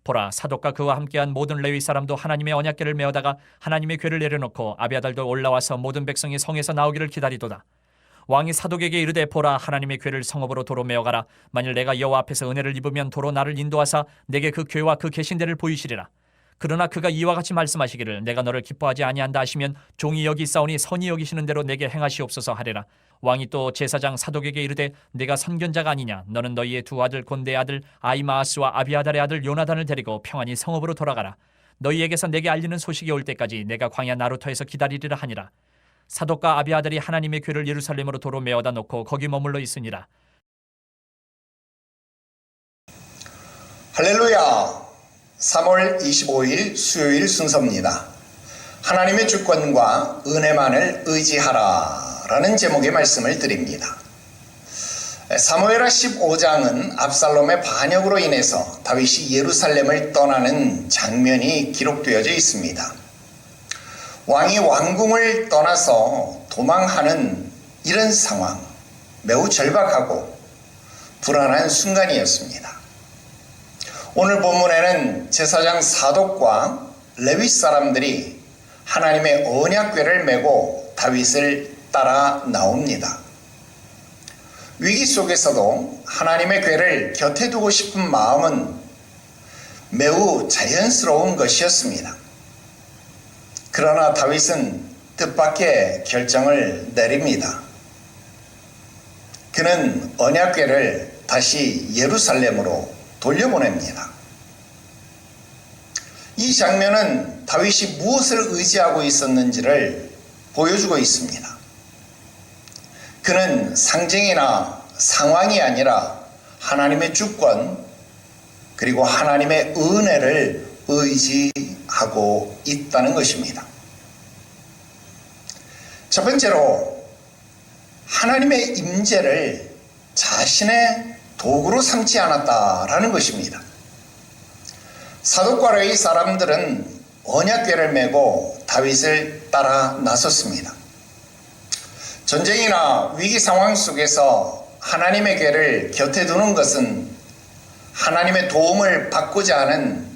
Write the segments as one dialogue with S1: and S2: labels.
S1: 보라, 사독과 그와 함께한 모든 레위 사람도 하나님의 언약궤를 메어다가 하나님의 궤를 내려놓고 아비아달도 올라와서 모든 백성이 성에서 나오기를 기다리도다. 왕이 사독에게 이르되, 보라, 하나님의 궤를 성읍으로 도로 메어가라. 만일 내가 여호와 앞에서 은혜를 입으면 도로 나를 인도하사 내게 그 궤와 그 계신대를 보이시리라. 그러나 그가 이와 같이 말씀하시기를, 내가 너를 기뻐하지 아니한다 하시면 종이 여기 있사오니 선히 여기시는 대로 내게 행하시옵소서 하리라. 왕이 또 제사장 사독에게 이르되, 내가 선견자가 아니냐? 너는 너희의 두 아들 곧 내 아들 아히마아스와 아비아달의 아들 요나단을 데리고 평안히 성읍으로 돌아가라. 너희에게서 내게 알리는 소식이 올 때까지 내가 광야 나루터에서 기다리리라 하니라. 사독과 아비아달이 하나님의 궤를 예루살렘으로 도로 메어다 놓고 거기 머물러 있으니라.
S2: 할렐루야. 3월 25일 수요일 순서입니다. 하나님의 주권과 은혜만을 의지하라 라는 제목의 말씀을 드립니다. 사무엘하 15장은 압살롬의 반역으로 인해서 다윗이 예루살렘을 떠나는 장면이 기록되어져 있습니다. 왕이 왕궁을 떠나서 도망하는 이런 상황, 매우 절박하고 불안한 순간이었습니다. 오늘 본문에는 제사장 사독과 레위 사람들이 하나님의 언약궤를 메고 다윗을 따라 나옵니다. 위기 속에서도 하나님의 궤를 곁에 두고 싶은 마음은 매우 자연스러운 것이었습니다. 그러나 다윗은 뜻밖의 결정을 내립니다. 그는 언약궤를 다시 예루살렘으로 돌려보냅니다. 이 장면은 다윗이 무엇을 의지하고 있었는지를 보여주고 있습니다. 그는 상징이나 상황이 아니라 하나님의 주권 그리고 하나님의 은혜를 의지하고 있다는 것입니다. 첫 번째로 하나님의 임재를 자신의 도구로 삼지 않았다라는 것입니다. 사독과 레위 사람들은 언약궤를 메고 다윗을 따라 나섰습니다. 전쟁이나 위기 상황 속에서 하나님의 궤를 곁에 두는 것은 하나님의 도움을 받고자 하는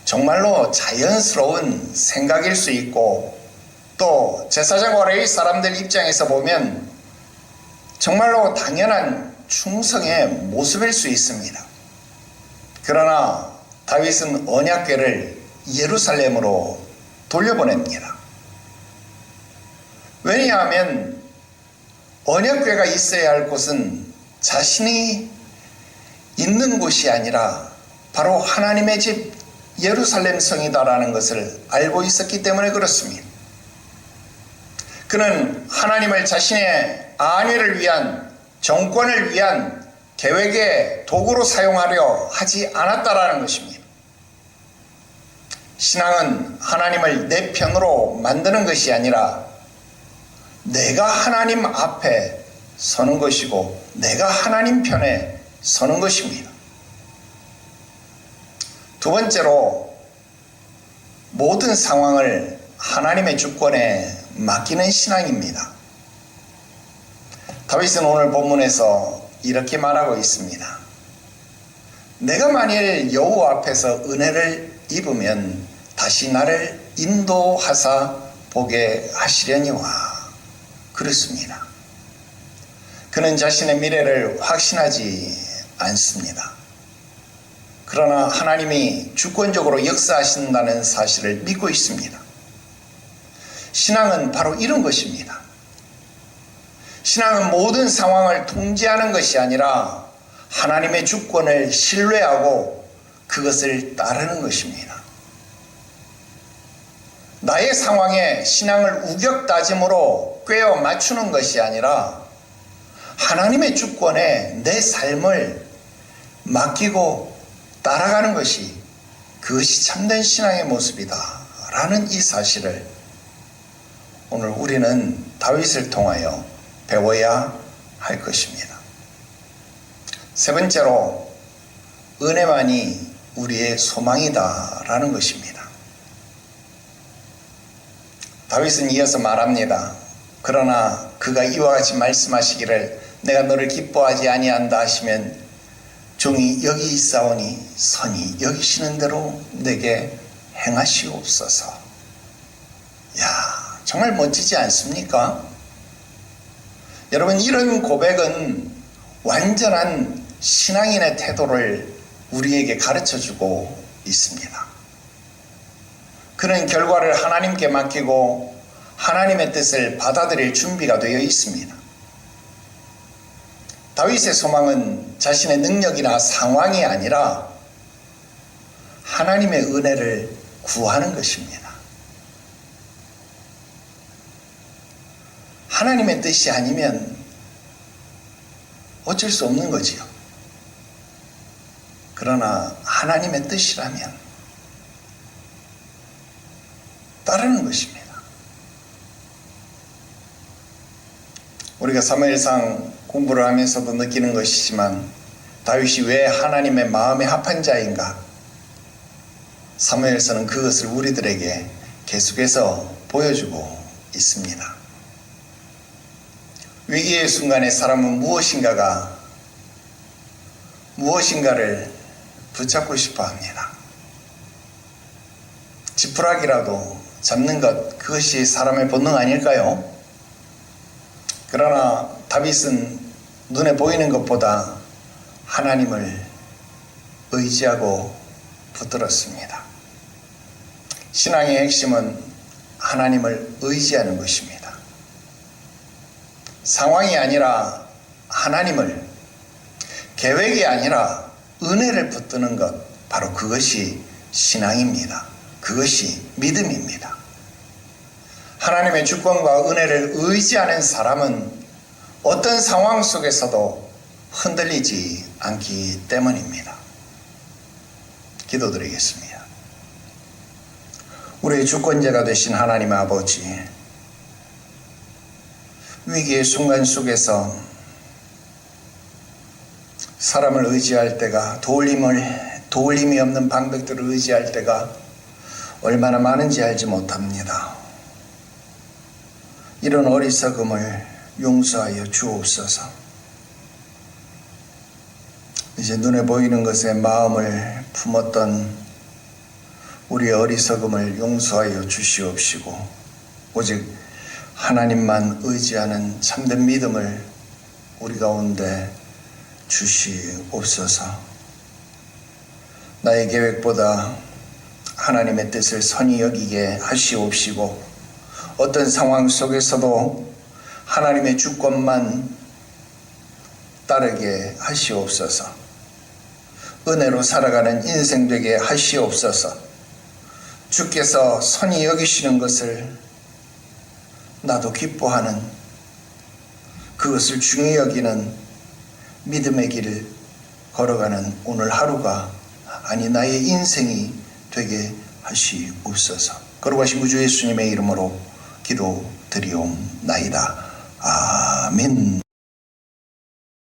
S2: 정말로 자연스러운 생각일 수 있고, 또 제사장과 레위 사람들 입장에서 보면 정말로 당연한 충성의 모습일 수 있습니다. 그러나 다윗은 언약궤를 예루살렘으로 돌려보냅니다. 왜냐하면 언약궤가 있어야 할 곳은 자신이 있는 곳이 아니라 바로 하나님의 집 예루살렘 성이다라는 것을 알고 있었기 때문에 그렇습니다. 그는 하나님을 자신의 안위를 위한, 정권을 위한 계획의 도구로 사용하려 하지 않았다라는 것입니다. 신앙은 하나님을 내 편으로 만드는 것이 아니라 내가 하나님 앞에 서는 것이고 내가 하나님 편에 서는 것입니다. 두 번째로 모든 상황을 하나님의 주권에 맡기는 신앙입니다. 다윗은 오늘 본문에서 이렇게 말하고 있습니다. 내가 만일 여호와 앞에서 은혜를 입으면 다시 나를 인도하사 보게 하시려니와 그렇습니다. 그는 자신의 미래를 확신하지 않습니다. 그러나 하나님이 주권적으로 역사하신다는 사실을 믿고 있습니다. 신앙은 바로 이런 것입니다. 신앙은 모든 상황을 통제하는 것이 아니라 하나님의 주권을 신뢰하고 그것을 따르는 것입니다. 나의 상황에 신앙을 우격다짐으로 꿰어 맞추는 것이 아니라 하나님의 주권에 내 삶을 맡기고 따라가는 것이, 그것이 참된 신앙의 모습이다 라는 이 사실을 오늘 우리는 다윗을 통하여 배워야 할 것입니다. 세 번째로 은혜만이 우리의 소망이다 라는 것입니다. 다윗은 이어서 말합니다. 그러나 그가 이와 같이 말씀하시기를 내가 너를 기뻐하지 아니한다 하시면 종이 여기 있사오니 선이 여기시는 대로 내게 행하시옵소서. 야, 정말 멋지지 않습니까? 여러분, 이런 고백은 완전한 신앙인의 태도를 우리에게 가르쳐주고 있습니다. 그런 결과를 하나님께 맡기고 하나님의 뜻을 받아들일 준비가 되어 있습니다. 다윗의 소망은 자신의 능력이나 상황이 아니라 하나님의 은혜를 구하는 것입니다. 하나님의 뜻이 아니면 어쩔 수 없는 거지요. 그러나 하나님의 뜻이라면 따르는 것입니다. 우리가 사무엘상 공부를 하면서도 느끼는 것이지만 다윗이 왜 하나님의 마음에 합한 자인가? 사무엘서는 그것을 우리들에게 계속해서 보여주고 있습니다. 위기의 순간에 사람은 무엇인가를 붙잡고 싶어 합니다. 지푸라기라도 잡는 것, 그것이 사람의 본능 아닐까요? 그러나 다윗은 눈에 보이는 것보다 하나님을 의지하고 붙들었습니다. 신앙의 핵심은 하나님을 의지하는 것입니다. 상황이 아니라 하나님을, 계획이 아니라 은혜를 붙드는 것, 바로 그것이 신앙입니다. 그것이 믿음입니다. 하나님의 주권과 은혜를 의지하는 사람은 어떤 상황 속에서도 흔들리지 않기 때문입니다. 기도드리겠습니다. 우리의 주권자가 되신 하나님 아버지, 위기의 순간 속에서 사람을 의지할 때가, 도울림이 없는 방백들을 의지할 때가 얼마나 많은지 알지 못합니다. 이런 어리석음을 용서하여 주옵소서. 이제 눈에 보이는 것에 마음을 품었던 우리의 어리석음을 용서하여 주시옵시고, 오직 하나님만 의지하는 참된 믿음을 우리 가운데 주시옵소서. 나의 계획보다 하나님의 뜻을 선히 여기게 하시옵시고, 어떤 상황 속에서도 하나님의 주권만 따르게 하시옵소서. 은혜로 살아가는 인생 되게 하시옵소서. 주께서 선히 여기시는 것을 나도 기뻐하는, 그것을 중히 여기는 믿음의 길을 걸어가는 오늘 하루가, 아니 나의 인생이 되게 하시옵소서. 거룩하신 구주 예수님의 이름으로 기도드리옵나이다. 아멘.